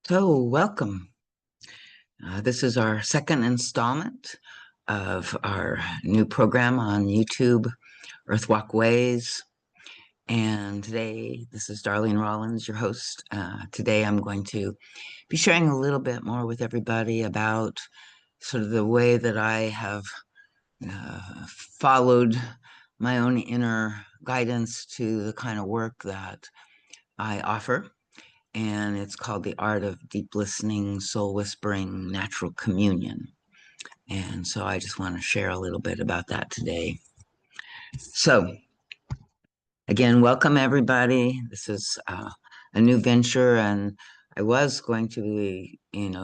So, welcome. This is our second installment of our new program on YouTube, Earthwalk Ways. And today, this is Darlene Rollins, your host. Today, I'm going to be sharing a little bit more with everybody about sort of the way that I have followed my own inner guidance to the kind of work that I offer. And it's called The Art of Deep Listening, Soul Whispering, Natural Communion. And so I just want to share a little bit about that today. So, again, welcome everybody. This is a new venture, and I was going to be,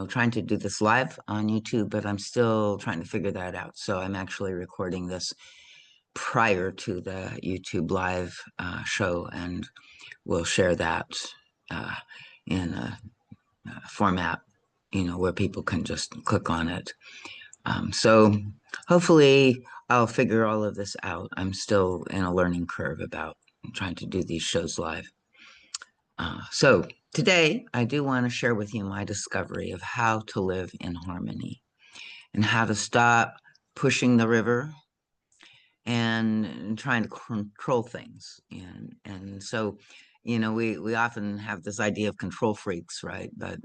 trying to do this live on YouTube, but I'm still trying to figure that out. So I'm actually recording this prior to the YouTube live show, and we'll share that in a format, where people can just click on it. So hopefully I'll figure all of this out. I'm still in a learning curve about trying to do these shows live. So today I do want to share with you my discovery of how to live in harmony and how to stop pushing the river and trying to control things. And so, we often have this idea of control freaks, right? But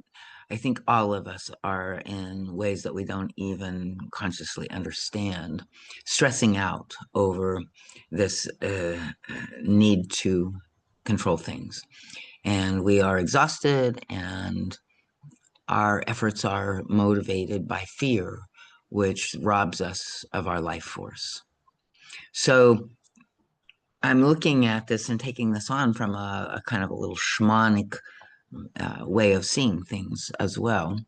I think all of us are, in ways that we don't even consciously understand, stressing out over this need to control things. And we are exhausted, and our efforts are motivated by fear, which robs us of our life force. So I'm looking at this and taking this on from a kind of a little shamanic way of seeing things as well,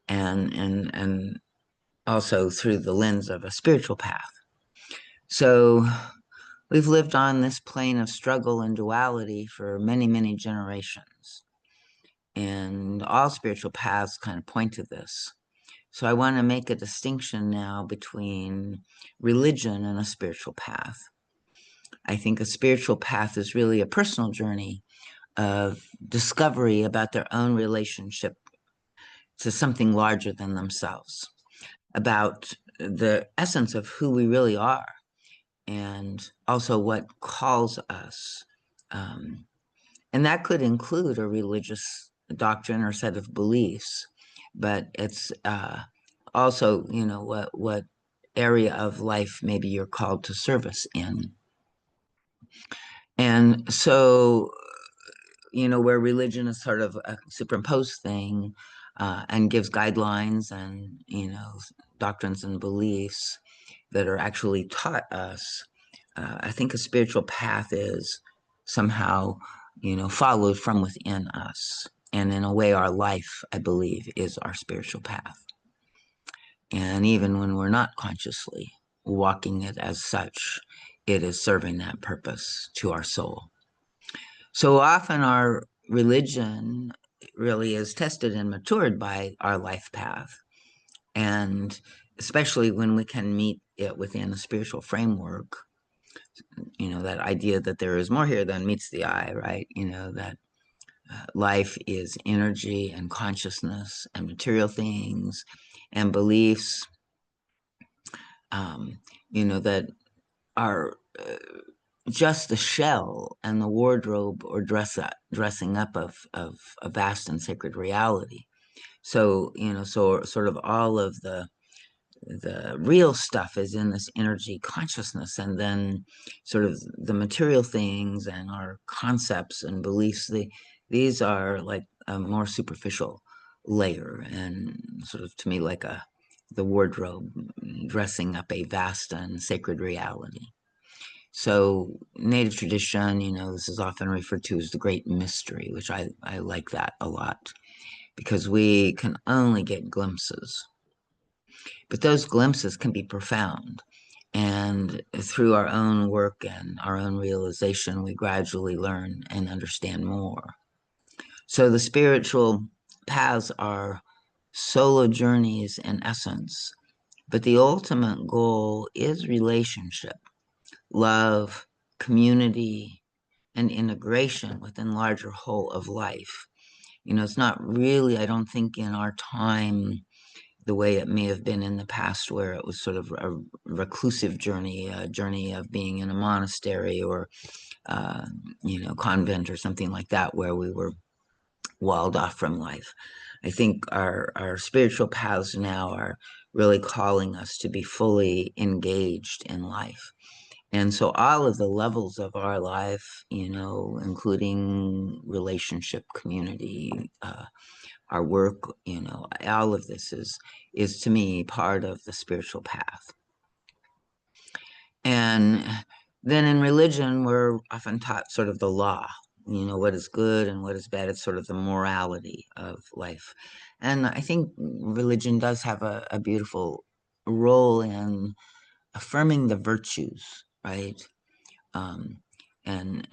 and also through the lens of a spiritual path. So we've lived on this plane of struggle and duality for many, many generations, and all spiritual paths kind of point to this. So I want to make a distinction now between religion and a spiritual path. I think a spiritual path is really a personal journey of discovery about their own relationship to something larger than themselves, about the essence of who we really are, and also what calls us. And that could include a religious doctrine or set of beliefs, but it's also, what area of life maybe you're called to service in. And so, where religion is sort of a superimposed thing and gives guidelines and, doctrines and beliefs that are actually taught us, I think a spiritual path is somehow, followed from within us. And in a way, our life, I believe, is our spiritual path. And even when we're not consciously walking it as such, it is serving that purpose to our soul. So often our religion really is tested and matured by our life path. And especially when we can meet it within a spiritual framework, that idea that there is more here than meets the eye, right? That life is energy and consciousness and material things and beliefs, that are just the shell and the wardrobe or dressing up of a vast and sacred reality. So, so sort of all of the real stuff is in this energy consciousness, and then sort of the material things and our concepts and beliefs, these are like a more superficial layer, and sort of to me like the wardrobe dressing up a vast and sacred reality. So native tradition, this is often referred to as the great mystery, which I like that a lot, because we can only get glimpses. But those glimpses can be profound. And through our own work and our own realization, we gradually learn and understand more. So the spiritual paths are solo journeys in essence, but the ultimate goal is relationship, love, community, and integration within larger whole of life. it's not really, I don't think, in our time the way it may have been in the past, where it was sort of a reclusive journey, a journey of being in a monastery or, uh, convent or something like that, where we were walled off from life. I think our spiritual paths now are really calling us to be fully engaged in life. And so all of the levels of our life, including relationship, community, our work, all of this is to me part of the spiritual path. And then in religion, we're often taught sort of the law, what is good and what is bad. It's sort of the morality of life. And I think religion does have a beautiful role in affirming the virtues, right? Um, and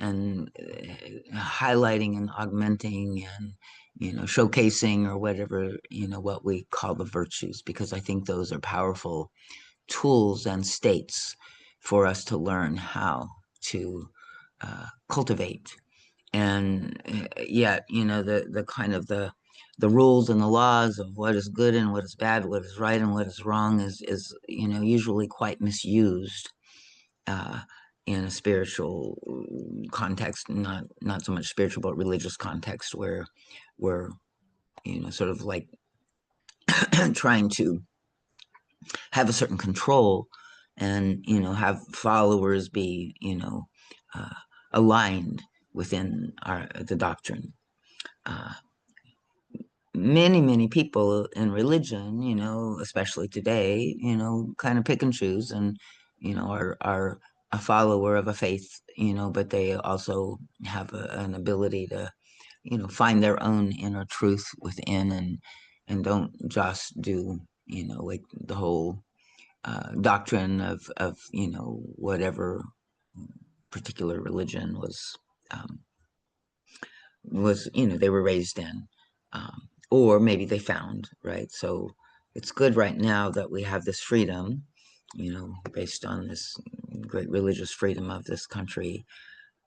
highlighting and augmenting and showcasing or whatever, what we call the virtues, because I think those are powerful tools and states for us to learn how to cultivate. And yet, the kind of the rules and the laws of what is good and what is bad, what is right and what is wrong is usually quite misused uh, in a spiritual context, not so much spiritual but religious context, where we're sort of like trying to have a certain control and have followers be uh, aligned within the doctrine. uh, many people in religion, especially today, kind of pick and choose, and are a follower of a faith, but they also have an ability to find their own inner truth within, and don't just do like the whole doctrine of whatever particular religion um, was they were raised in, or maybe they found, right. So it's good right now that we have this freedom, based on this great religious freedom of this country.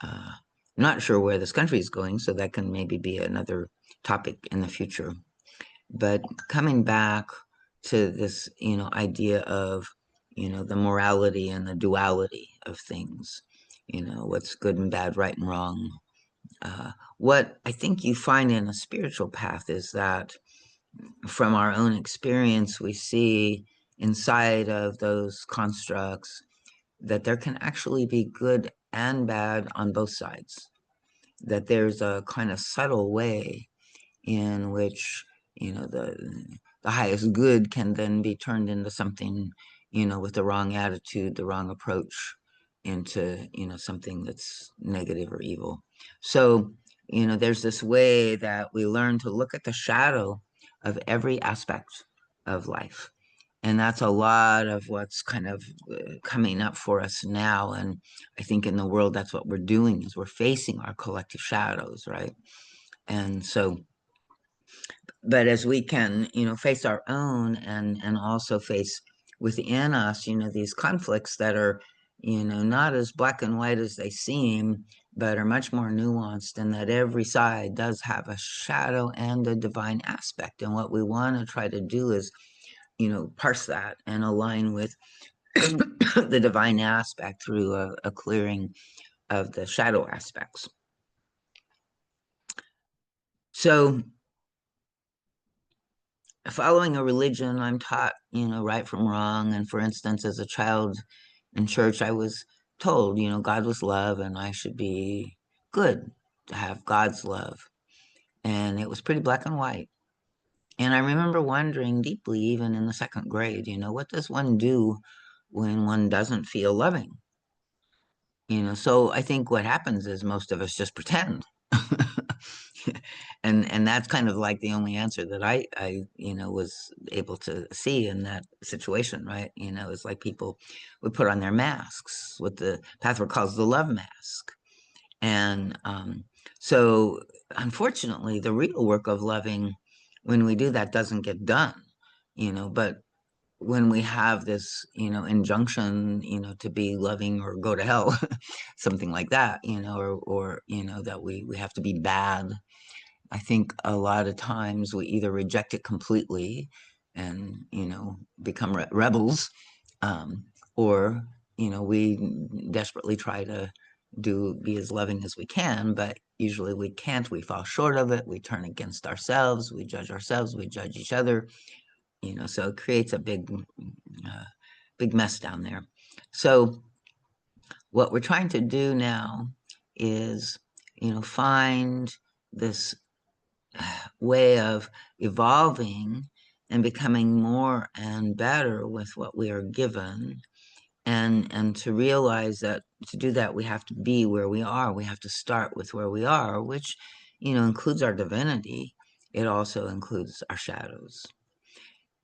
I'm not sure where this country is going, so that can maybe be another topic in the future. But coming back to this, idea of, the morality and the duality of things, what's good and bad, right and wrong. What I think you find in a spiritual path is that from our own experience, we see inside of those constructs that there can actually be good and bad on both sides, that there's a kind of subtle way in which the highest good can then be turned into something, with the wrong attitude, the wrong approach, into something that's negative or evil. So there's this way that we learn to look at the shadow of every aspect of life, and that's a lot of what's kind of coming up for us now. And I think in the world, that's what we're doing, is we're facing our collective shadows, right? And so, but as we can face our own, and also face within us these conflicts that are not as black and white as they seem, but are much more nuanced, and that every side does have a shadow and a divine aspect. And what we want to try to do is parse that and align with the divine aspect through a clearing of the shadow aspects. So following a religion, I'm taught, right from wrong. And for instance, as a child in church, I was told, God was love and I should be good to have God's love. And it was pretty black and white. And I remember wondering deeply, even in the second grade, what does one do when one doesn't feel loving? So I think what happens is most of us just pretend. And that's kind of like the only answer that I was able to see in that situation, right? It's like people would put on their masks, what the pathwork calls the love mask. And so unfortunately, the real work of loving, when we do that, doesn't get done, but when we have this, injunction, to be loving or go to hell, something like that, or that we have to be bad, I think a lot of times we either reject it completely and, become rebels, um, or, we desperately try to be as loving as we can, but usually we can't. We fall short of it. We turn against ourselves. We judge we judge each other, so it creates a uh, big mess down there. So what we're trying to do now is, find this way of evolving and becoming more and better with what we are given, and to realize that to do that we have to be where we are. We have to start with where we are, which includes our divinity. It also includes our shadows.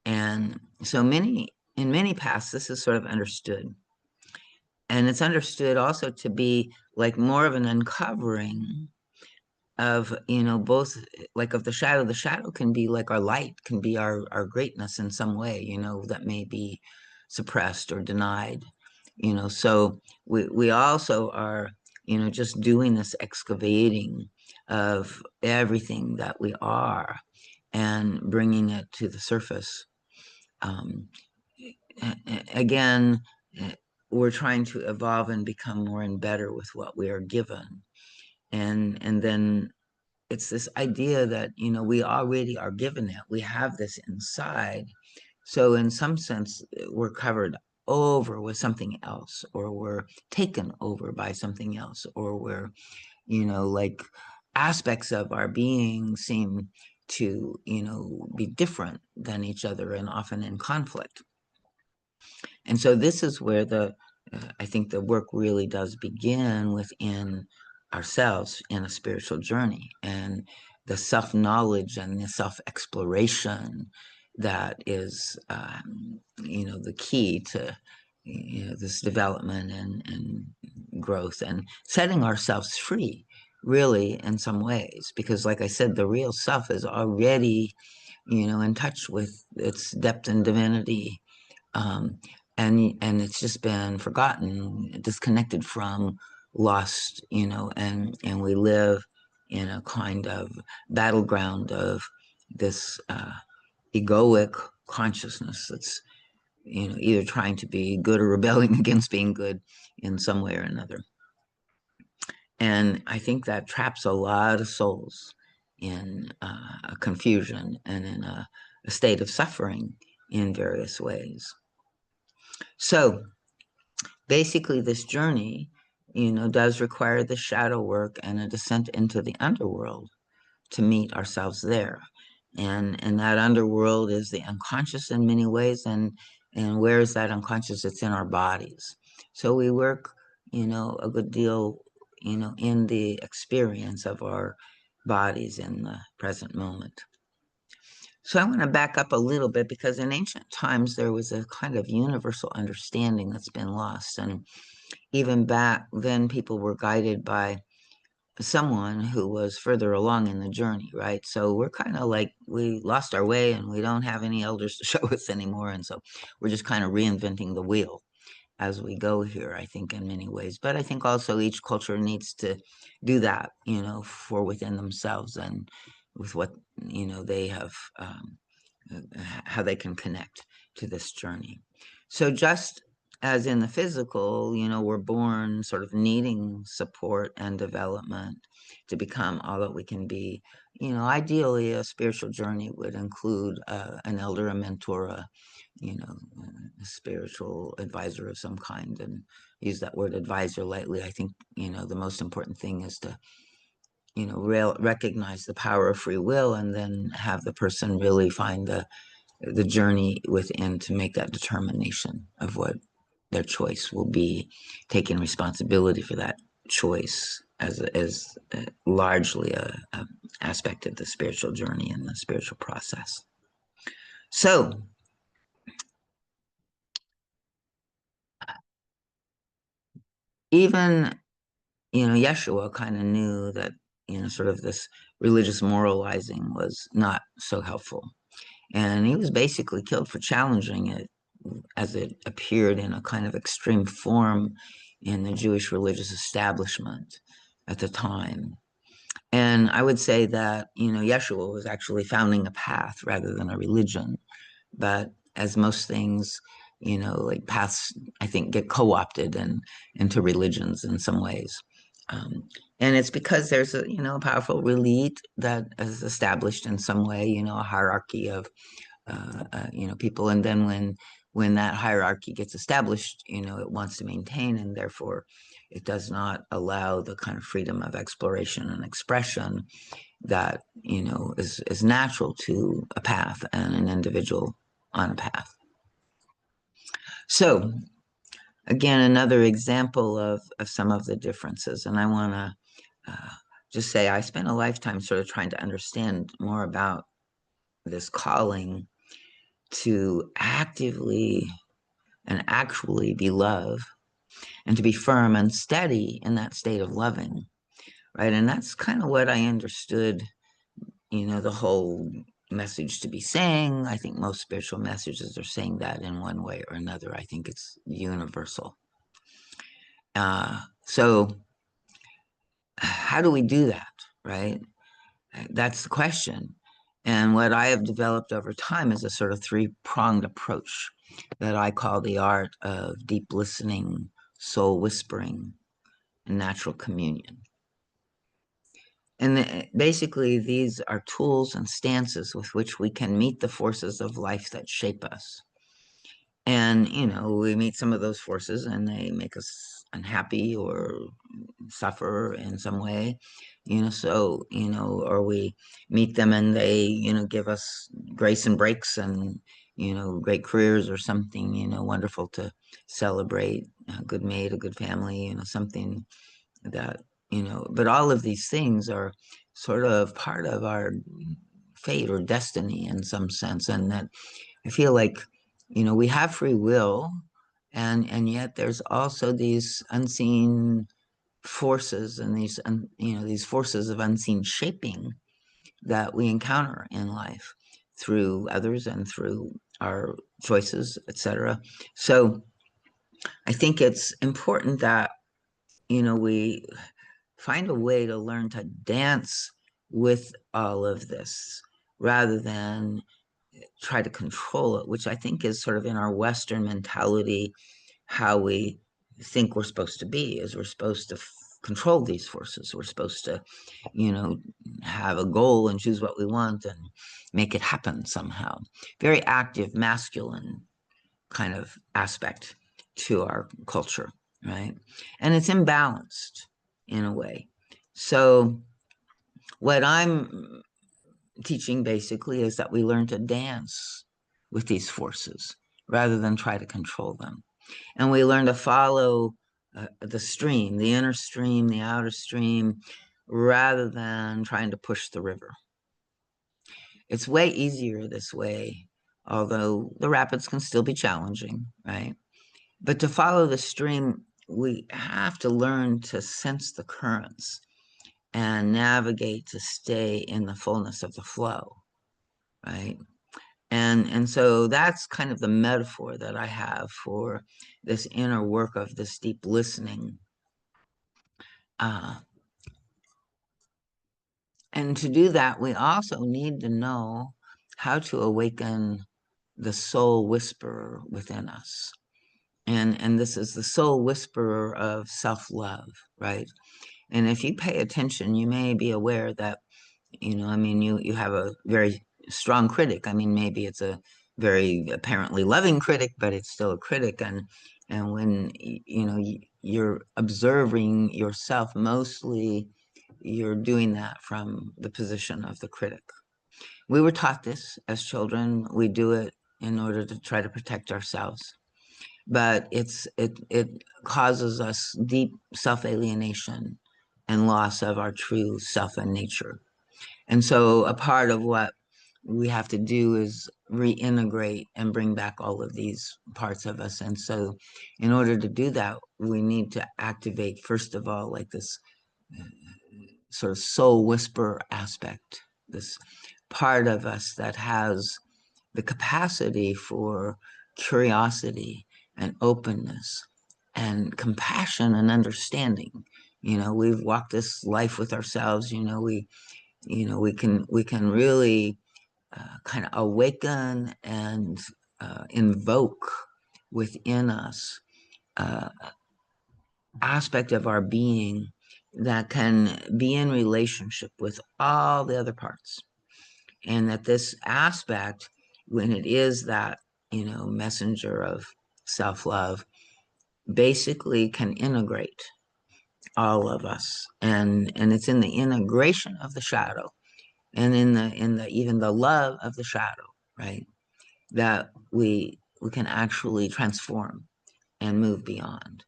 And so in many paths this is sort of understood, and it's understood also to be like more of an uncovering of, both, like, of the shadow can be like our light, can be our greatness in some way, that may be suppressed or denied, so we also are, just doing this excavating of everything that we are and bringing it to the surface. um, Again, we're trying to evolve and become more and better with what we are given, and then it's this idea that we already are given it. We have this inside. So in some sense we're covered over with something else, or we're taken over by something else, or we're, like, aspects of our being seem to, be different than each other and often in conflict. And so this is where I think the work really does begin within ourselves in a spiritual journey, and the self-knowledge and the self-exploration that is, the key to, this development and growth, and setting ourselves free, really, in some ways, because, like I said, the real self is already, in touch with its depth and divinity, um, and it's just been forgotten, disconnected from, lost, and we live in a kind of battleground of this egoic consciousness that's, either trying to be good or rebelling against being good in some way or another. And I think that traps a lot of souls in a confusion and in a state of suffering in various ways. So basically this journey, does require the shadow work and a descent into the underworld to meet ourselves there. And that underworld is the unconscious in many ways. And where is that unconscious? It's in our bodies. So we work, a good deal, in the experience of our bodies in the present moment. So I want to back up a little bit, because in ancient times there was a kind of universal understanding that's been lost. And even back then people were guided by someone who was further along in the journey, right? So we're kind of like, we lost our way and we don't have any elders to show us anymore, and so we're just kind of reinventing the wheel as we go here, I think, in many ways. But I think also each culture needs to do that, for within themselves, and with what, they have, how they can connect to this journey. So just as in the physical, we're born sort of needing support and development to become all that we can be. Ideally, a spiritual journey would include an elder, a mentor, a spiritual advisor of some kind. And use that word advisor lightly. I think, the most important thing is to, recognize the power of free will, and then have the person really find the journey within to make that determination of what their choice will be, taking responsibility for that choice as largely a aspect of the spiritual journey and the spiritual process. So even, Yeshua kind of knew that, sort of this religious moralizing was not so helpful. And he was basically killed for challenging it as it appeared in a kind of extreme form in the Jewish religious establishment at the time. And I would say that, Yeshua was actually founding a path rather than a religion. But as most things, like paths, I think, get co-opted into religions in some ways. Um, and it's because there's a powerful elite that is established in some way, a hierarchy of people. And then when that hierarchy gets established, it wants to maintain, and therefore it does not allow the kind of freedom of exploration and expression that is natural to a path and an individual on a path. So again, another example of some of the differences, and I want to just say I spent a lifetime sort of trying to understand more about this calling to actively and actually be love, and to be firm and steady in that state of loving, right? And that's kind of what I understood, the whole message to be saying. I think most spiritual messages are saying that in one way or another. I think it's universal. So how do we do that, right? That's the question. And what I have developed over time is a sort of three-pronged approach that I call the art of deep listening, soul whispering, and natural communion. And basically, these are tools and stances with which we can meet the forces of life that shape us. And, we meet some of those forces and they make us unhappy or suffer in some way, so, or we meet them and they, give us grace and breaks and, great careers or something, wonderful to celebrate, a good mate, a good family, something that, but all of these things are sort of part of our fate or destiny in some sense. And that I feel like, we have free will, and yet there's also these unseen forces and these forces of unseen shaping that we encounter in life through others and through our choices, etc. So I think it's important that we find a way to learn to dance with all of this rather than try to control it, which I think is sort of in our Western mentality, how we think we're supposed to be, is we're supposed to control these forces. We're supposed to, have a goal and choose what we want and make it happen somehow. Very active, masculine kind of aspect to our culture, right? And it's imbalanced in a way. So what I'm teaching basically is that we learn to dance with these forces rather than try to control them. And we learn to follow the stream, the inner stream, the outer stream, rather than trying to push the river. It's way easier this way, although the rapids can still be challenging, right? But to follow the stream, we have to learn to sense the currents and navigate to stay in the fullness of the flow, right? And so that's kind of the metaphor that I have for this inner work of this deep listening. And to do that, we also need to know how to awaken the soul whisperer within us. And this is the soul whisperer of self-love, right? And if you pay attention, you may be aware that, you have a very strong critic. I mean, maybe it's a very apparently loving critic, but it's still a critic. And when, you're observing yourself, mostly you're doing that from the position of the critic. We were taught this as children. We do it in order to try to protect ourselves. But it causes us deep self-alienation and loss of our true self and nature. And so a part of what we have to do is reintegrate and bring back all of these parts of us. And so in order to do that, we need to activate, first of all, like this sort of soul whisper aspect, this part of us that has the capacity for curiosity and openness and compassion and understanding, We've walked this life with ourselves. We can really kind of awaken and invoke within us uh, aspect of our being that can be in relationship with all the other parts. And that this aspect, when it is that, messenger of self-love, basically can integrate all of us. And it's in the integration of the shadow and in the even the love of the shadow, right? That we can actually transform and move beyond.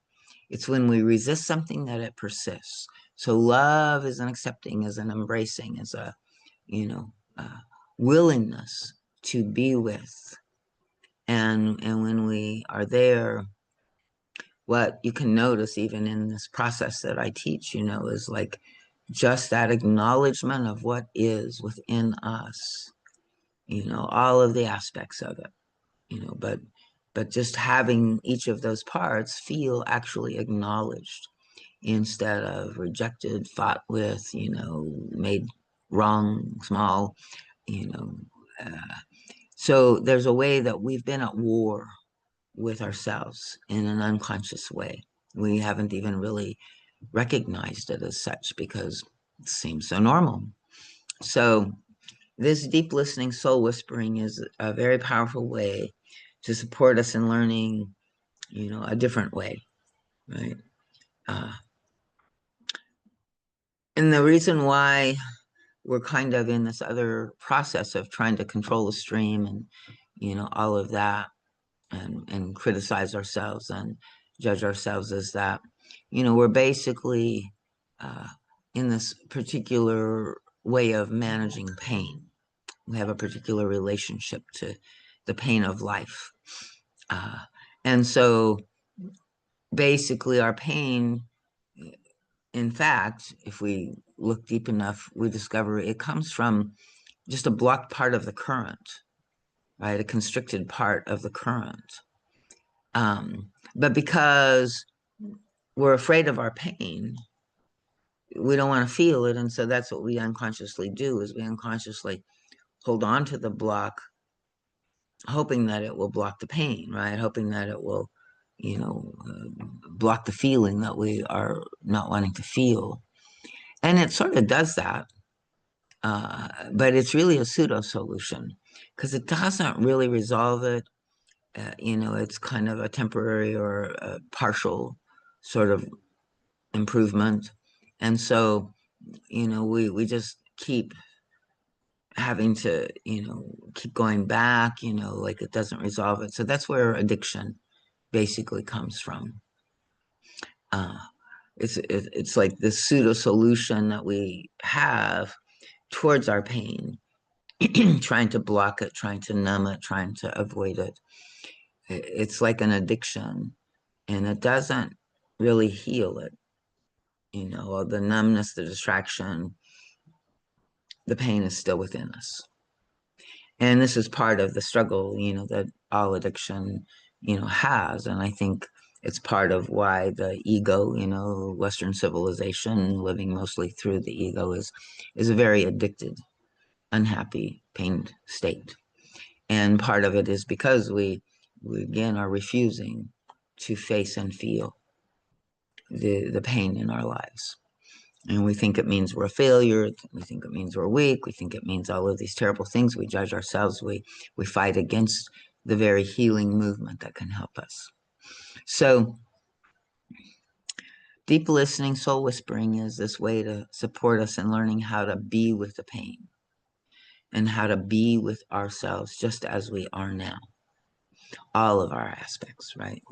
It's when we resist something that it persists. So love is an accepting, is an embracing, is a, you know, willingness to be with. And when we are there, what you can notice even in this process that I teach, is like just that acknowledgement of what is within us, all of the aspects of it, but just having each of those parts feel actually acknowledged instead of rejected, fought with, made wrong, small, you know. Uh, so there's a way that we've been at war with ourselves in an unconscious way. We haven't even really recognized it as such because it seems so normal. So this deep listening soul whispering is a very powerful way to support us in learning, a different way, right? Uh, and the reason why we're kind of in this other process of trying to control the stream and, all of that and criticize ourselves and judge ourselves is that, we're basically uh, in this particular way of managing pain. We have a particular relationship to the pain of life. Uh, and so basically, our pain, in fact, if we look deep enough, we discover it comes from just a blocked part of the current, right? A constricted part of the current. But because we're afraid of our pain, we don't want to feel it. And so that's what we unconsciously do is we unconsciously hold on to the block, hoping that it will block the pain, right? Hoping that it will, block the feeling that we are not wanting to feel. And it sort of does that. But it's really a pseudo solution because it doesn't really resolve it. It's kind of a temporary or a partial sort of improvement. And so, we just keep having to, keep going back, like it doesn't resolve it. So that's where addiction basically comes from. Uh, it's like this pseudo solution that we have towards our pain, trying to block it, trying to numb it, trying to avoid it. It's like an addiction, and it doesn't really heal it. The numbness, the distraction, the pain is still within us. And this is part of the struggle, that all addiction, has. And I think it's part of why the ego, Western civilization, living mostly through the ego, is a very addicted, unhappy, pained state. And part of it is because we again are refusing to face and feel the pain in our lives. And we think it means we're a failure. We think it means we're weak. We think it means all of these terrible things. We judge ourselves. We fight against the very healing movement that can help us. So deep listening, soul whispering is this way to support us in learning how to be with the pain and how to be with ourselves just as we are now. All of our aspects, right?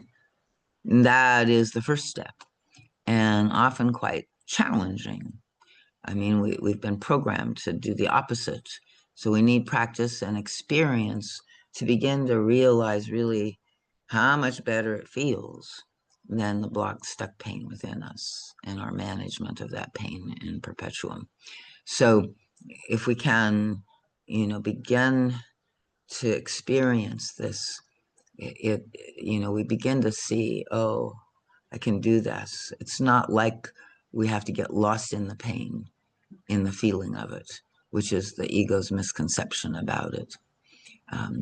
And that is the first step and often quite challenging. I mean, we've been programmed to do the opposite. So we need practice and experience to begin to realize really how much better it feels than the blocked, stuck pain within us and our management of that pain in perpetuum. So if we can, begin to experience this, we begin to see, oh, I can do this. It's not like we have to get lost in the pain, in the feeling of it, which is the ego's misconception about it.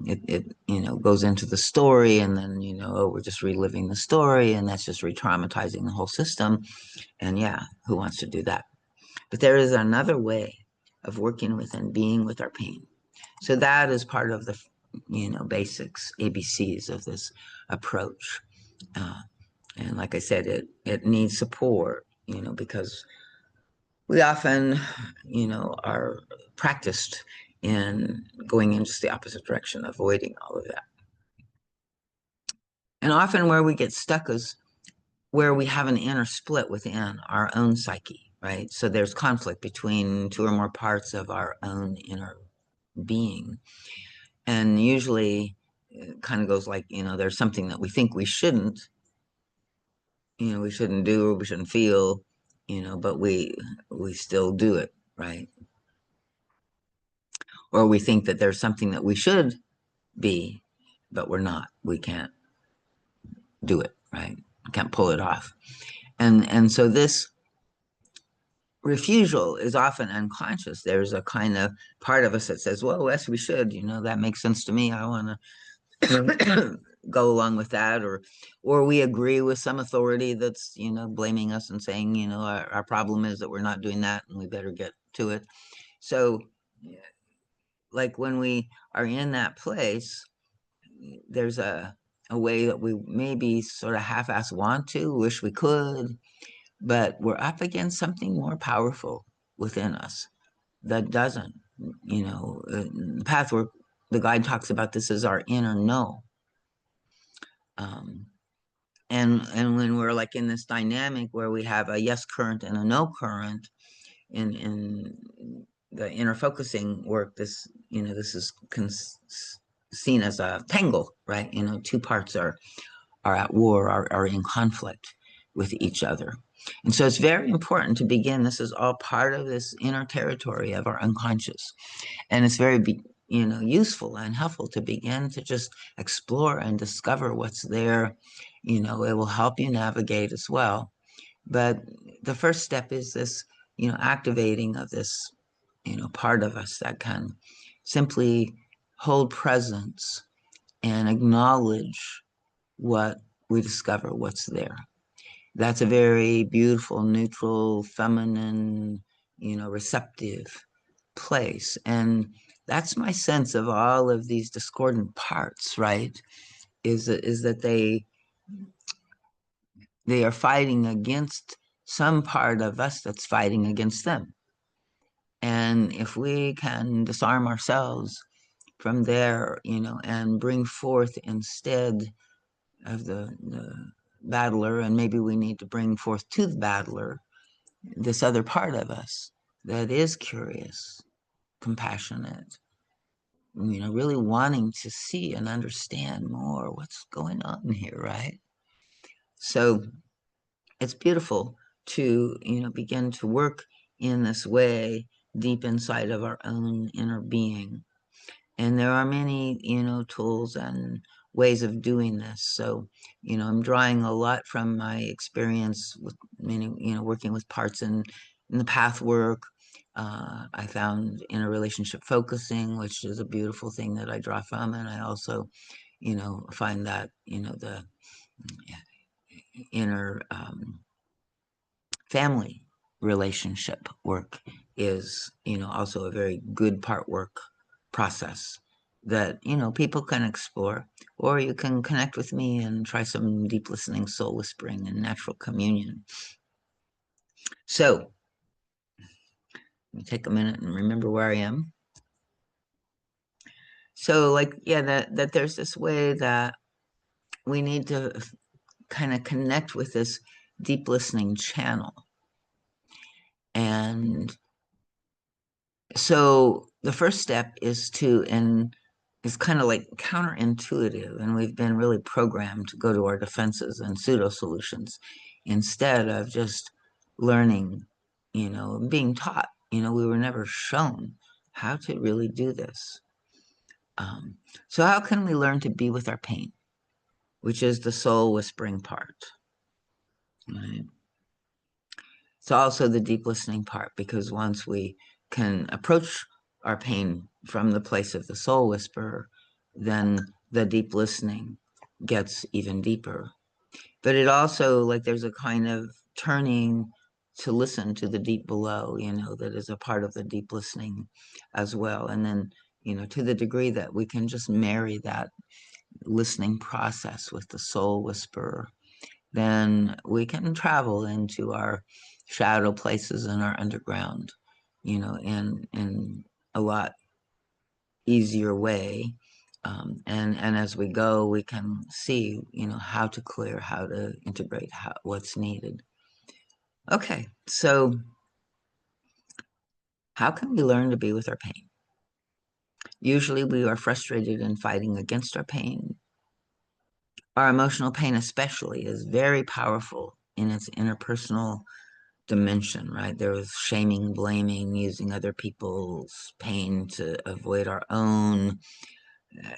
It goes into the story, and then oh, we're just reliving the story, and that's just re-traumatizing the whole system. And yeah, who wants to do that? But there is another way of working with and being with our pain. So that is part of the basics, ABCs of this approach. Uh, and like I said, it needs support, because we often, are practiced in going in just the opposite direction, avoiding all of that. And often where we get stuck is where we have an inner split within our own psyche, right? So there's conflict between two or more parts of our own inner being. And usually it kind of goes like, there's something that we think we shouldn't do, or we shouldn't feel, but we still do it, right? Or we think that there's something that we should be, but we're not. We can't do it, right? Can't pull it off. And so this refusal is often unconscious. There's a kind of part of us that says, well, yes, we should, that makes sense to me. I want to go along with that, or we agree with some authority that's blaming us and saying our problem is that we're not doing that and we better get to it. So like when we are in that place, there's a way that we maybe sort of half-ass want to, wish we could, but we're up against something more powerful within us that doesn't. The path work, the guide talks about this as our inner no. Um, and when we're like in this dynamic where we have a yes current and a no current in the inner focusing work, this is seen as a tangle, right? Two parts are at war, are in conflict with each other. And so it's very important to begin. This is all part of this inner territory of our unconscious. And it's very, useful and helpful to begin to just explore and discover what's there. It will help you navigate as well. But the first step is this, activating of this, part of us that can simply hold presence and acknowledge what we discover, what's there. That's a very beautiful, neutral, feminine, receptive place. And that's my sense of all of these discordant parts, right? Is that they are fighting against some part of us that's fighting against them. And if we can disarm ourselves from there, and bring forth instead of the battler, and maybe we need to bring forth to the battler this other part of us that is curious, compassionate, really wanting to see and understand more what's going on here, right? So it's beautiful to, begin to work in this way deep inside of our own inner being. And there are many, tools and ways of doing this. So, I'm drawing a lot from my experience with many, working with parts in the path work. I found inner relationship focusing, which is a beautiful thing that I draw from. And I also, find that, the inner family relationship work is, also a very good part work process that, people can explore, or you can connect with me and try some deep listening, soul whispering, and natural communion. So let me take a minute and remember where I am. So like, yeah, that there's this way that we need to kind of connect with this deep listening channel. And so the first step is and it's kind of like counterintuitive, and we've been really programmed to go to our defenses and pseudo solutions instead of just learning, being taught. We were never shown how to really do this. So how can we learn to be with our pain, which is the soul whispering part, right? It's also the deep listening part, because once we can approach our pain from the place of the soul whisperer, then the deep listening gets even deeper. But it also, like, there's a kind of turning to listen to the deep below, that is a part of the deep listening as well. And then, to the degree that we can just marry that listening process with the soul whisperer, then we can travel into our shadow places and our underground, in a lot easier way. And as we go, we can see, how to clear, how to integrate, what's needed. Okay, so how can we learn to be with our pain? Usually we are frustrated and fighting against our pain. Our emotional pain, especially, is very powerful in its interpersonal dimension, right? There was shaming, blaming, using other people's pain to avoid our own,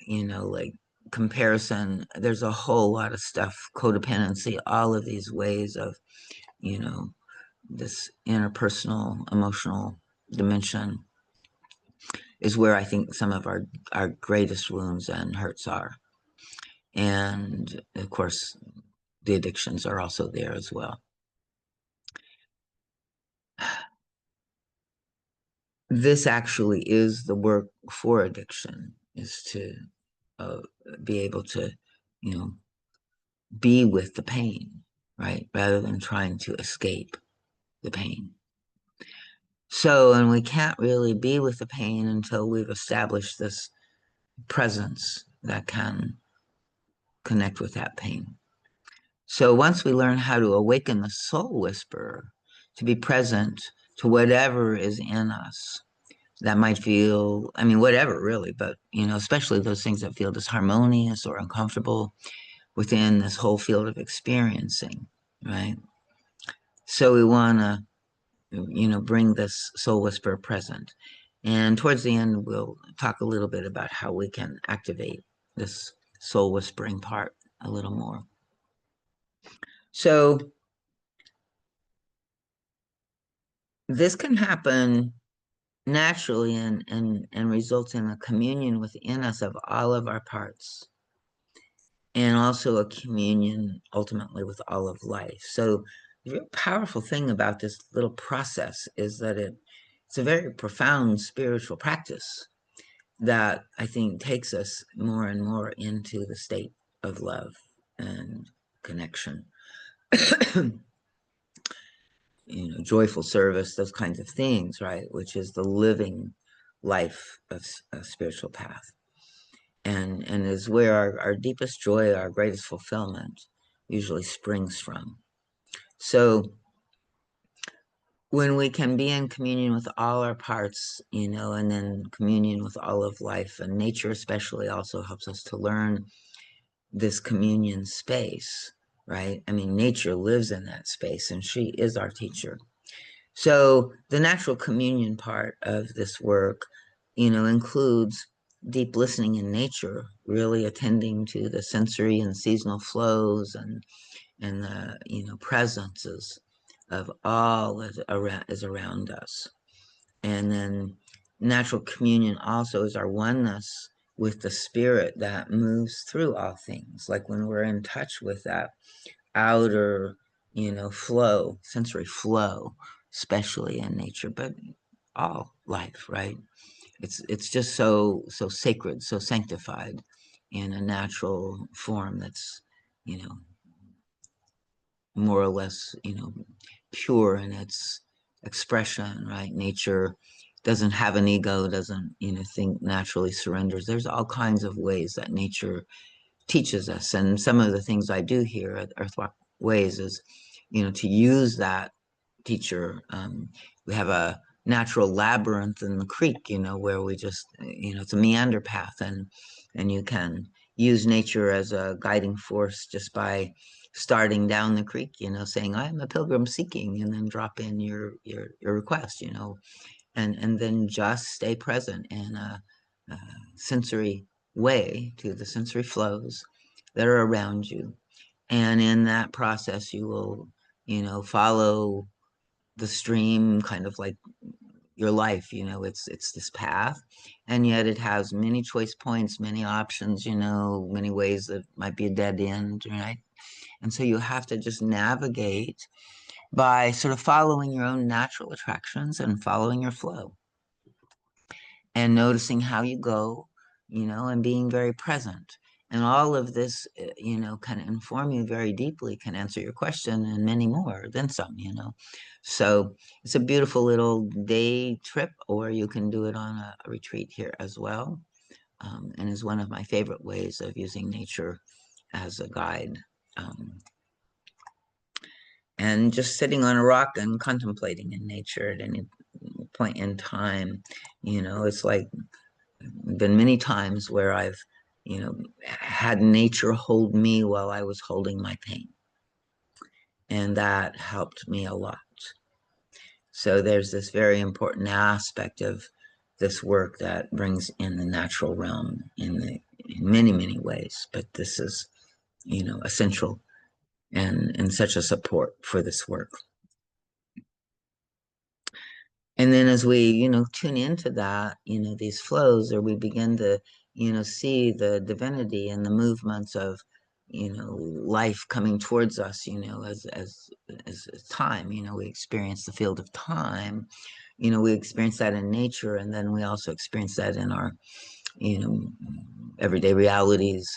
like comparison. There's a whole lot of stuff, codependency, all of these ways of, you know, this interpersonal emotional dimension is where I think some of our greatest wounds and hurts are. And of course, the addictions are also there as well. This actually is the work for addiction, is to uh, be able to, you know, be with the pain, right? Rather than trying to escape the pain. So, and we can't really be with the pain until we've established this presence that can connect with that pain. So once we learn how to awaken the soul whisperer to be present to whatever is in us, that might feel, I mean, whatever really, but, especially those things that feel disharmonious or uncomfortable within this whole field of experiencing, right? So we want to, bring this soul whisperer present. And towards the end, we'll talk a little bit about how we can activate this soul whispering part a little more. So this can happen naturally and results in a communion within us of all of our parts, and also a communion ultimately with all of life. So the real powerful thing about this little process is that it's a very profound spiritual practice that I think takes us more and more into the state of love and connection. Joyful service, those kinds of things, right? Which is the living life of a spiritual path. And is where our deepest joy, our greatest fulfillment usually springs from. So when we can be in communion with all our parts, and then communion with all of life, and nature especially also helps us to learn this communion space, right? I mean, nature lives in that space and she is our teacher. So the natural communion part of this work, includes deep listening in nature, really attending to the sensory and seasonal flows and the, presences of all is around us. And then natural communion also is our oneness with the spirit that moves through all things. Like when we're in touch with that outer, flow, sensory flow, especially in nature, but all life, right? It's just so sacred, so sanctified in a natural form that's, you know, more or less, pure in its expression, right? Nature doesn't have an ego, doesn't, think, naturally surrenders. There's all kinds of ways that nature teaches us. And some of the things I do here at Earthwalk Ways is, to use that teacher. We have a natural labyrinth in the creek, where we just, it's a meander path, and you can use nature as a guiding force just by starting down the creek, saying, I'm a pilgrim seeking, and then drop in your request, and then just stay present in a sensory way to the sensory flows that are around you. And in that process, you will, follow the stream, kind of like your life, it's this path, and yet it has many choice points, many options, many ways that might be a dead end, right? And so you have to just navigate by sort of following your own natural attractions and following your flow and noticing how you go, and being very present. And all of this, can inform you very deeply, can answer your question and many more, then some. So it's a beautiful little day trip, or you can do it on a retreat here as well. And is one of my favorite ways of using nature as a guide. Um, and just sitting on a rock and contemplating in nature at any point in time, it's like been many times where I've, had nature hold me while I was holding my pain. And that helped me a lot. So there's this very important aspect of this work that brings in the natural realm in many, many ways. But this is, essential and such a support for this work. And then as we, tune into that, these flows, or we begin to, see the divinity and the movements of, life coming towards us, as time, we experience the field of time, we experience that in nature, and then we also experience that in our, you know, everyday realities.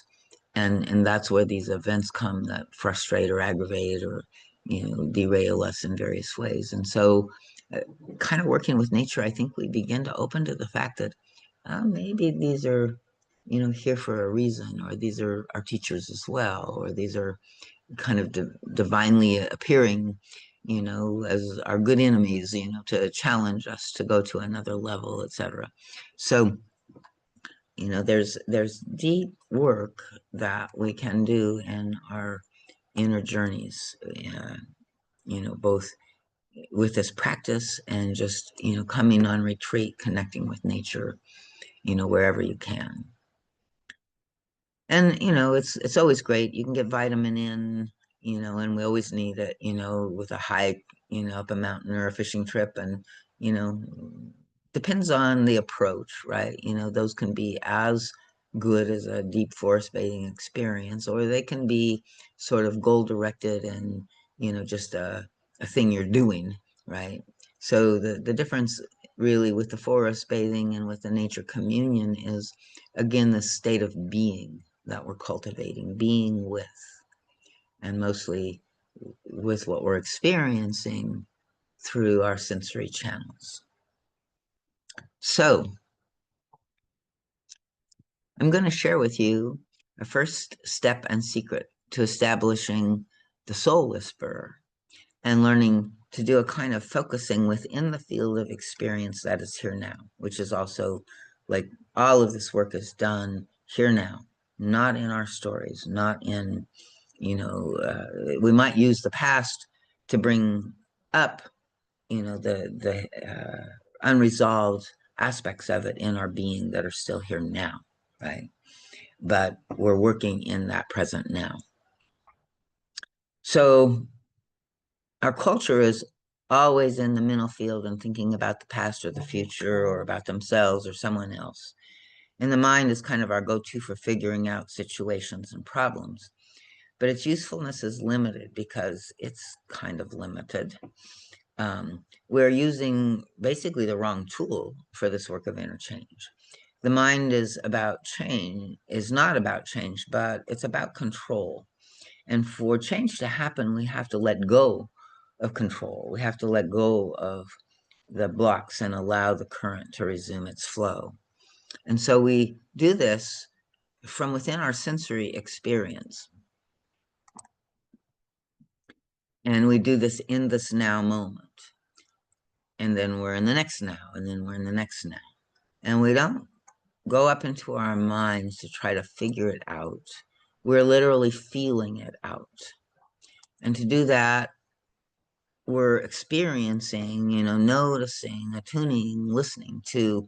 And that's where these events come that frustrate or aggravate or, derail us in various ways. And so kind of working with nature, I think we begin to open to the fact that maybe these are, here for a reason, or these are our teachers as well, or these are kind of divinely appearing, as our good enemies, to challenge us to go to another level, etc. So, there's deep work that we can do in our inner journeys, both with this practice and just, coming on retreat, connecting with nature, wherever you can. And, it's always great. You can get vitamin in, and we always need it, with a hike, up a mountain or a fishing trip. And, you know, depends on the approach, right? Those can be as good as a deep forest bathing experience, or they can be sort of goal directed and, just a thing you're doing, right? So the difference really with the forest bathing and with the nature communion is, again, the state of being that we're cultivating, being with, and mostly with what we're experiencing through our sensory channels. So I'm going to share with you a first step and secret to establishing the soul whisperer and learning to do a kind of focusing within the field of experience that is here now, which is also like all of this work is done here now, not in our stories, not in, we might use the past to bring up, the unresolved aspects of it in our being that are still here now, right? But we're working in that present now. So our culture is always in the mental field and thinking about the past or the future or about themselves or someone else. And the mind is kind of our go-to for figuring out situations and problems. But its usefulness is limited because it's kind of limited. We're using basically the wrong tool for this work of interchange. The mind is about change, is not about change, but it's about control. And for change to happen, we have to let go of control. We have to let go of the blocks and allow the current to resume its flow. And so we do this from within our sensory experience. And we do this in this now moment. And then we're in the next now, and then we're in the next now. And we don't go up into our minds to try to figure it out. We're literally feeling it out. And to do that, we're experiencing, noticing, attuning, listening to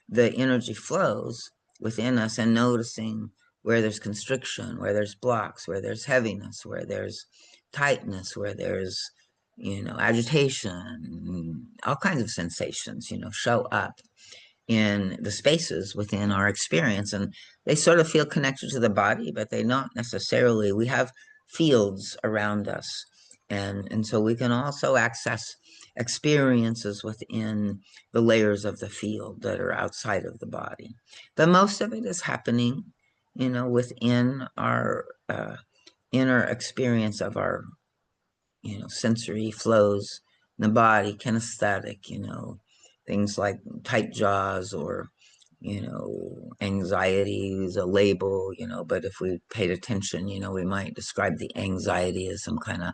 the energy flows within us and noticing where there's constriction, where there's blocks, where there's heaviness, where there's tightness, where there's agitation, all kinds of sensations, show up in the spaces within our experience. And they sort of feel connected to the body, but they not necessarily. We have fields around us. And so we can also access experiences within the layers of the field that are outside of the body. But most of it is happening, within our inner experience of our sensory flows in the body, kinesthetic, things like tight jaws or, anxiety is a label, but if we paid attention, we might describe the anxiety as some kind of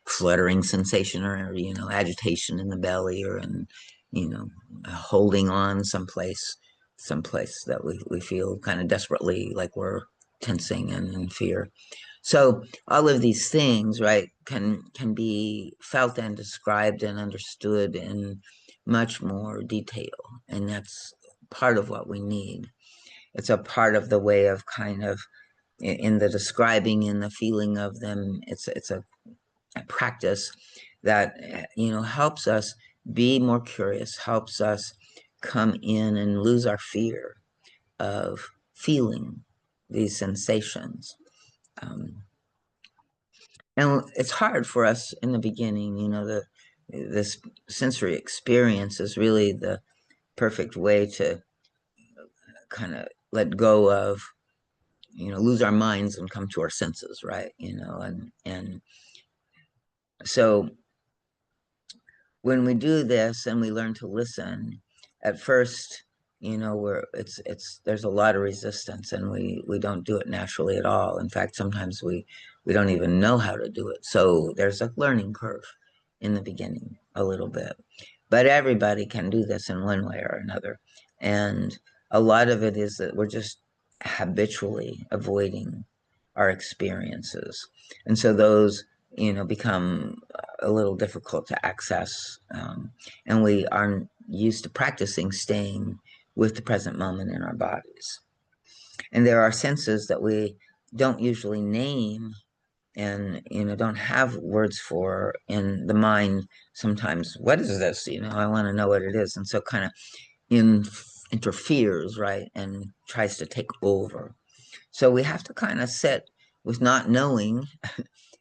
fluttering sensation or, agitation in the belly or you know, holding on someplace that we feel kind of desperately like we're tensing and in fear. So all of these things, right, can be felt and described and understood in much more detail, and that's part of what we need. It's a part of the way of kind of in the describing and the feeling of them. It's a practice that helps us be more curious, helps us come in and lose our fear of feeling these sensations. Um, And it's hard for us in the beginning, this sensory experience is really the perfect way to kind of let go of, lose our minds and come to our senses, right? And so when we do this and we learn to listen, at first, we're it's there's a lot of resistance and we don't do it naturally at all. In fact, sometimes we don't even know how to do it. So there's a learning curve in the beginning a little bit. But everybody can do this in one way or another. And a lot of it is that we're just habitually avoiding our experiences. And so those, become a little difficult to access. And we aren't used to practicing staying with the present moment in our bodies. And there are senses that we don't usually name and don't have words for in the mind. Sometimes, what is this? I want to know what it is, and so kind of in interferes, right, and tries to take over. So we have to kind of sit with not knowing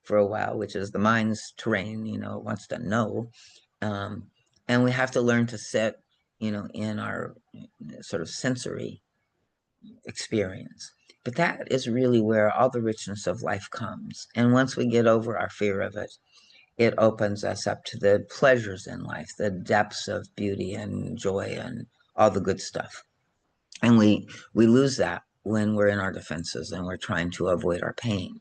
for a while, which is the mind's terrain, it wants to know. Um, and we have to learn to sit, in our sort of sensory experience. But that is really where all the richness of life comes. And once we get over our fear of it, it opens us up to the pleasures in life, the depths of beauty and joy and all the good stuff. And we lose that when we're in our defenses and we're trying to avoid our pain.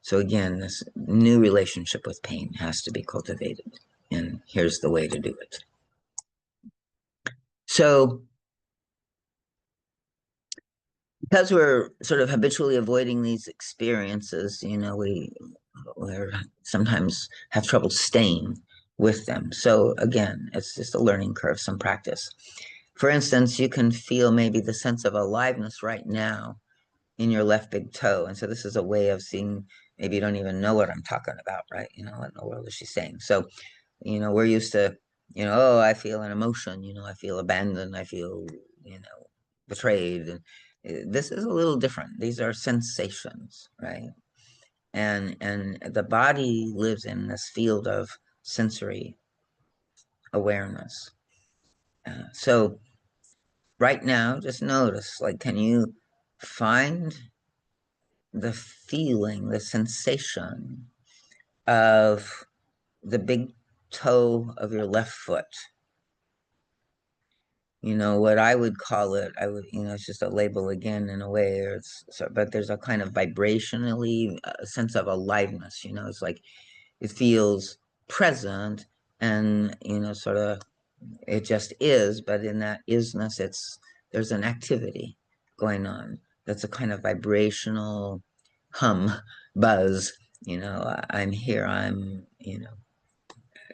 So again, this new relationship with pain has to be cultivated. And here's the way to do it. So because we're sort of habitually avoiding these experiences, we sometimes have trouble staying with them. So again, it's just a learning curve, some practice. For instance, you can feel maybe the sense of aliveness right now in your left big toe. And so this is a way of seeing, maybe you don't even know what I'm talking about, right? What in the world is she saying? So, we're used to, oh, I feel an emotion, I feel abandoned, I feel, betrayed. And this is a little different. These are sensations, right? And the body lives in this field of sensory awareness. So right now, just notice, like, can you find the feeling, the sensation of the big toe of your left foot? What I would call it, I would, it's just a label again in a way, or but there's a kind of vibrationally sense of aliveness, it's like it feels present and, sort of it just is, but in that isness, there's an activity going on. That's a kind of vibrational hum, buzz, I'm here, I'm,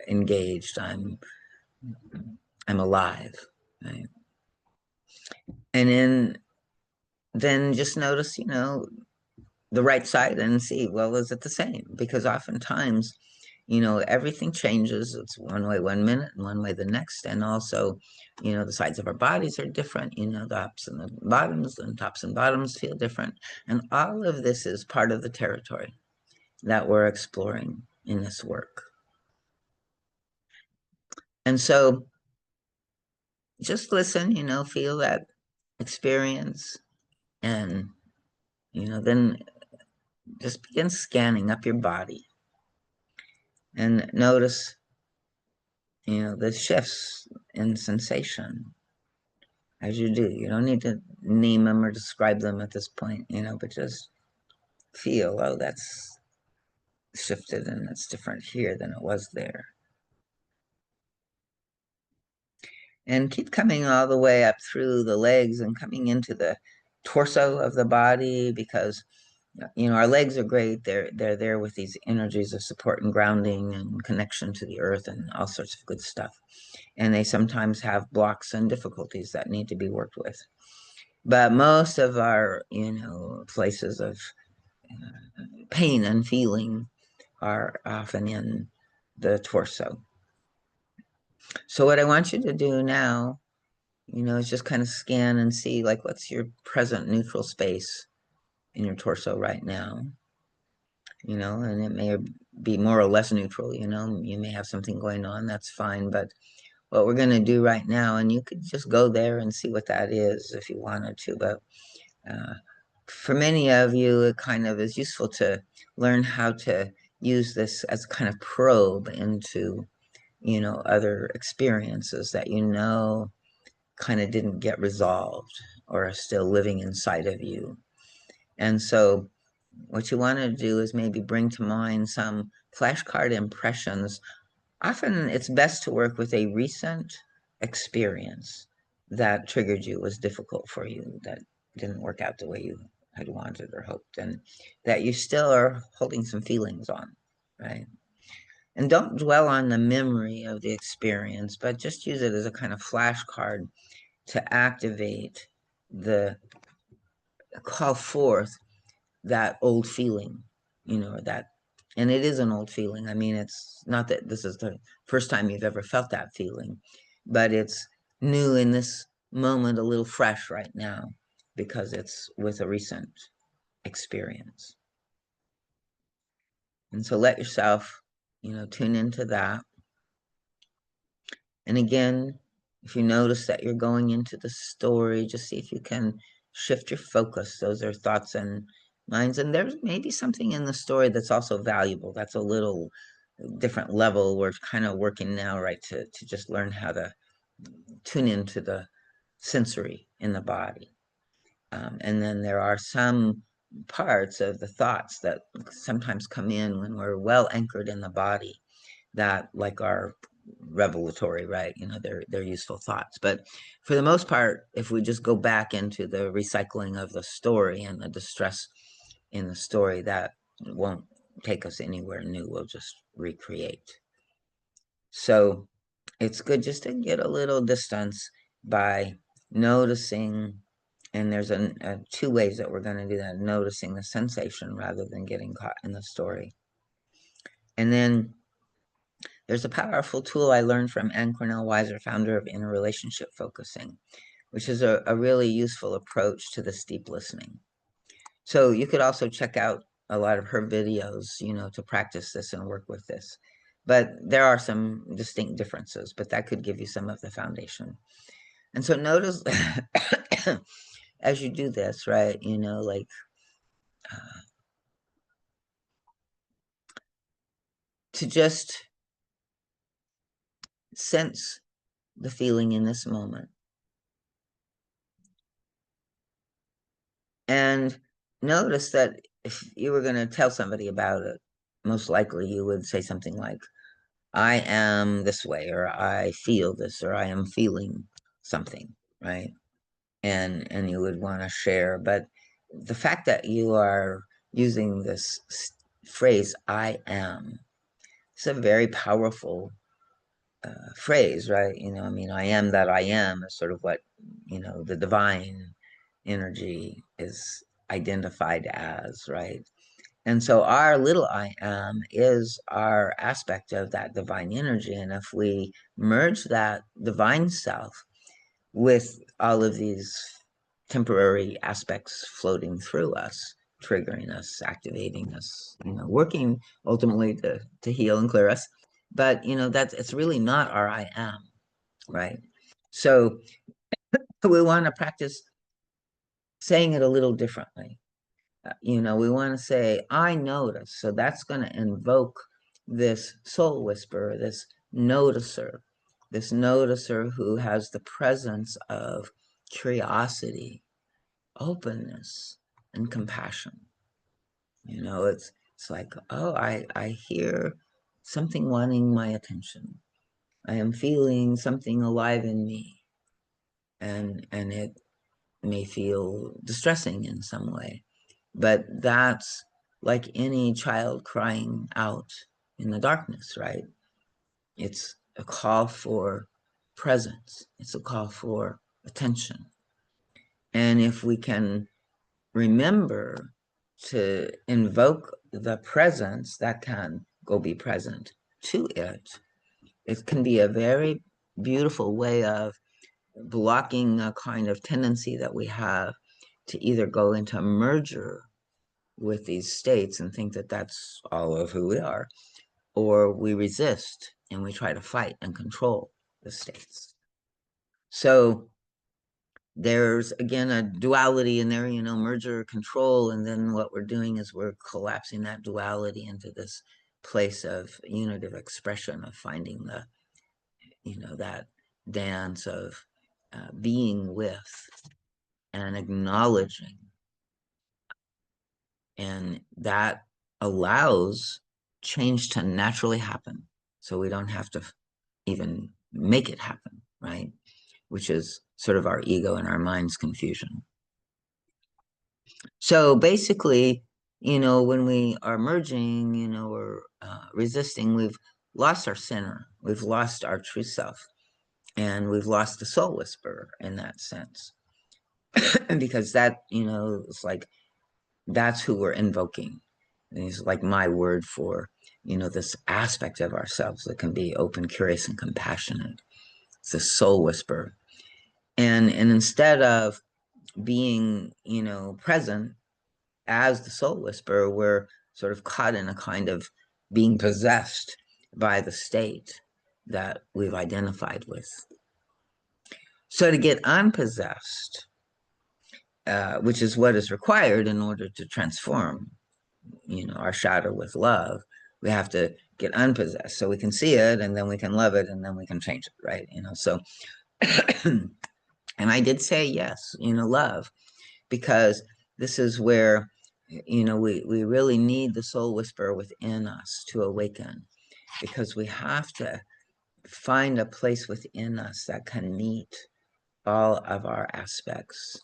engaged, I'm alive, right? And then just notice, the right side and see, well, is it the same? Because oftentimes, everything changes. It's one way 1 minute and one way the next. And also, the sides of our bodies are different. The ups and the bottoms and tops and bottoms feel different. And all of this is part of the territory that we're exploring in this work. And so just listen, feel that experience, and, then just begin scanning up your body and notice, the shifts in sensation as you do. You don't need to name them or describe them at this point, but just feel, oh, that's shifted and it's different here than it was there. And keep coming all the way up through the legs and coming into the torso of the body, because our legs are great. They're there with these energies of support and grounding and connection to the earth and all sorts of good stuff. And they sometimes have blocks and difficulties that need to be worked with. But most of our, places of pain and feeling are often in the torso. So what I want you to do now, is just kind of scan and see, like, what's your present neutral space in your torso right now, and it may be more or less neutral. You may have something going on, that's fine. But what we're going to do right now, and you could just go there and see what that is if you wanted to, but for many of you, it kind of is useful to learn how to use this as a kind of probe into, other experiences that kind of didn't get resolved or are still living inside of you. And so what you want to do is maybe bring to mind some flashcard impressions. Often it's best to work with a recent experience that triggered you, was difficult for you, that didn't work out the way you had wanted or hoped, and that you still are holding some feelings on, right? And don't dwell on the memory of the experience, but just use it as a kind of flashcard to activate the call forth that old feeling, that, and it is an old feeling. I mean, it's not that this is the first time you've ever felt that feeling, but it's new in this moment, a little fresh right now, because it's with a recent experience. And so let yourself, tune into that. And again, if you notice that you're going into the story, just see if you can shift your focus. Those are thoughts and minds. And there's maybe something in the story that's also valuable. That's a little different level. We're kind of working now, right, to just learn how to tune into the sensory in the body. And then there are some parts of the thoughts that sometimes come in when we're well anchored in the body, that, like, are revelatory, right? They're useful thoughts. But for the most part, if we just go back into the recycling of the story and the distress in the story, that won't take us anywhere new. We'll just recreate. So it's good just to get a little distance by noticing. And there's two ways that we're going to do that: noticing the sensation rather than getting caught in the story. And then there's a powerful tool I learned from Ann Cornell Weiser, founder of Inner Relationship Focusing, which is a really useful approach to this deep listening. So you could also check out a lot of her videos, to practice this and work with this. But there are some distinct differences, but that could give you some of the foundation. And so notice as you do this, right, like, to just sense the feeling in this moment. And notice that if you were going to tell somebody about it, most likely you would say something like, I am this way, or I feel this, or I am feeling something, right? And you would want to share. But the fact that you are using this phrase, I am, it's a very powerful phrase, right? I mean, I am that I am is sort of what, the divine energy is identified as, right? And so our little I am is our aspect of that divine energy. And if we merge that divine self with all of these temporary aspects floating through us, triggering us, activating us, working ultimately to heal and clear us. But that's it's really not our I am, right? So we want to practice saying it a little differently. We want to say, I notice. So that's going to invoke this soul whisperer, this noticer who has the presence of curiosity, openness, and compassion. It's like, oh, I hear something wanting my attention. I am feeling something alive in me, and it may feel distressing in some way. But that's like any child crying out in the darkness, right? It's a call for presence, it's a call for attention. And if we can remember to invoke the presence that can go be present to it, it can be a very beautiful way of blocking a kind of tendency that we have to either go into a merger with these states and think that that's all of who we are, or we resist and we try to fight and control the states. So there's again a duality in there, merger, control, and then what we're doing is we're collapsing that duality into this place of unitive expression, of finding that dance of being with and acknowledging. And that allows change to naturally happen. So we don't have to even make it happen, right? Which is sort of our ego and our mind's confusion. So basically, when we are merging, or resisting, we've lost our center, we've lost our true self, and we've lost the soul whisperer in that sense. Because that, it's like that's who we're invoking. And it's like my word for, this aspect of ourselves that can be open, curious, and compassionate. It's the soul whisperer. And instead of being, present as the soul whisperer, we're sort of caught in a kind of being possessed by the state that we've identified with. So to get unpossessed, which is what is required in order to transform, our shadow with love, we have to get unpossessed so we can see it, and then we can love it, and then we can change it, right? So and I did say yes, love, because this is where we really need the soul whisperer within us to awaken, because we have to find a place within us that can meet all of our aspects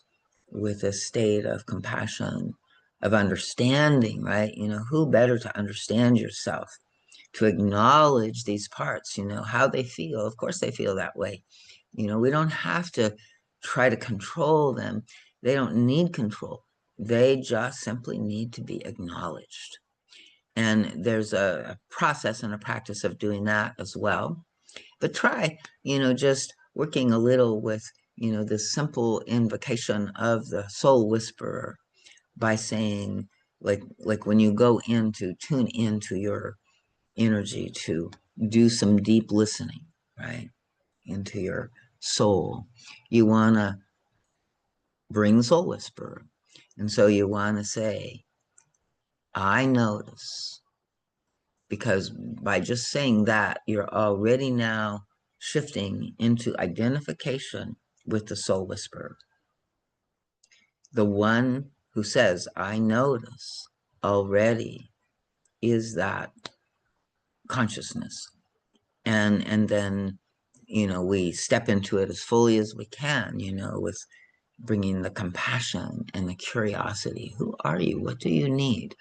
with a state of compassion, of understanding, right? Who better to understand yourself, to acknowledge these parts, how they feel. Of course, they feel that way. We don't have to try to control them. They don't need control. They just simply need to be acknowledged. And there's a process and a practice of doing that as well. But try, just working a little with, this simple invocation of the soul whisperer by saying, like when you go in to tune into your energy to do some deep listening, right? Into your soul. You want to bring the soul whisperer. And so you want to say, I notice. Because by just saying that, you're already now shifting into identification with the soul whisperer. The one who says, I notice already is that consciousness. And then, we step into it as fully as we can, with bringing the compassion and the curiosity. Who are you? What do you need?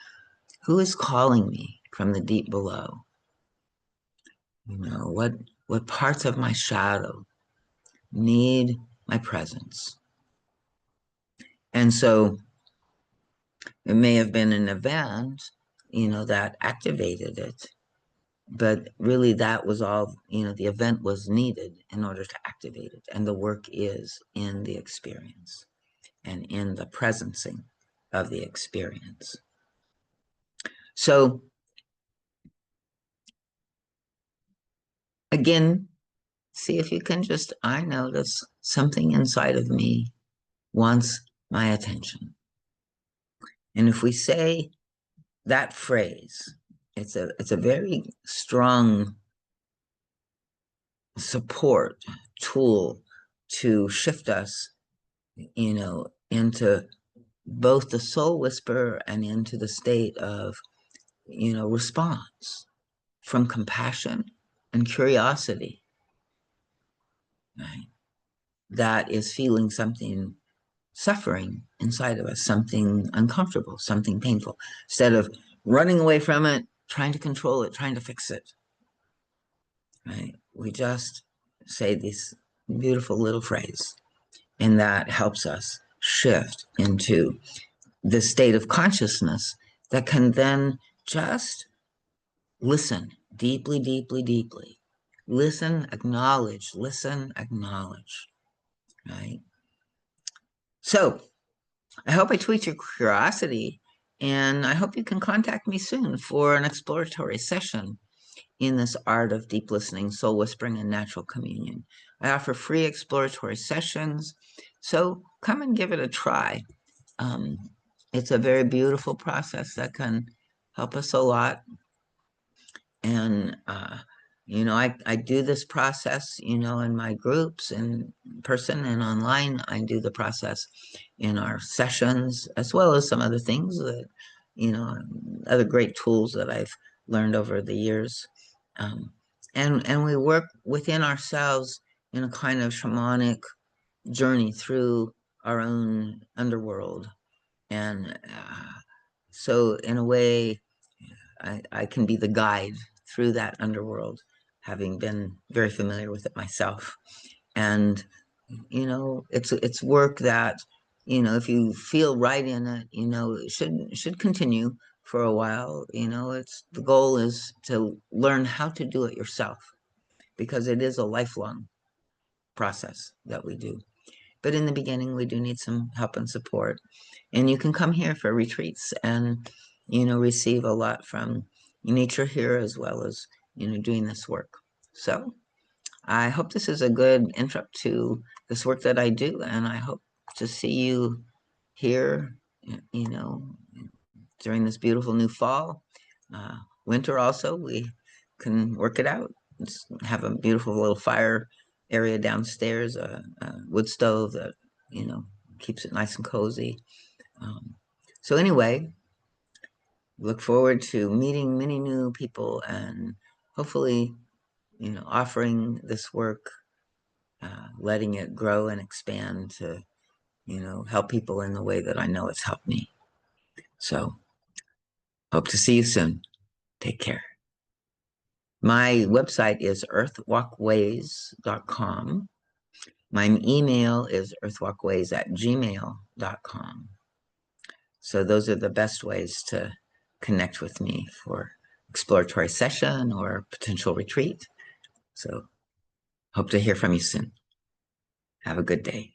Who is calling me from the deep below? What parts of my shadow need my presence? And so it may have been an event that activated it. But really, that was all, the event was needed in order to activate it. And the work is in the experience and in the presencing of the experience. So, again, see if you can just, I notice something inside of me wants my attention. And if we say that phrase, it's a very strong support tool to shift us, into both the soul whisper and into the state of, response from compassion and curiosity, right? That is feeling something suffering inside of us, something uncomfortable, something painful, instead of running away from it, trying to control it, trying to fix it, right? We just say this beautiful little phrase, and that helps us shift into the state of consciousness that can then just listen deeply, deeply, deeply. Listen, acknowledge, right? So I hope I tweaked your curiosity, and I hope you can contact me soon for an exploratory session in this art of deep listening, soul whispering, and natural communion. I offer free exploratory sessions, so come and give it a try. Um, it's a very beautiful process that can help us a lot. And, I do this process, in my groups, in person and online. I do the process in our sessions, as well as some other things that, other great tools that I've learned over the years. Um, and we work within ourselves in a kind of shamanic journey through our own underworld. And so, in a way, I can be the guide through that underworld, having been very familiar with it myself. And it's work that, if you feel right in it, it should continue for a while. It's the goal is to learn how to do it yourself, because it is a lifelong process that we do. But in the beginning, we do need some help and support. And you can come here for retreats and, receive a lot from nature here, as well as, doing this work. So I hope this is a good intro to this work that I do. And I hope to see you here, during this beautiful new fall. Winter also, we can work it out. Just have a beautiful little fire area downstairs, a wood stove that, keeps it nice and cozy. Um, so anyway, look forward to meeting many new people and hopefully, offering this work, letting it grow and expand to, help people in the way that I know it's helped me. So hope to see you soon. Take care. My website is earthwalkways.com. My email is earthwalkways@gmail.com. So those are the best ways to connect with me for exploratory session or potential retreat. So hope to hear from you soon. Have a good day.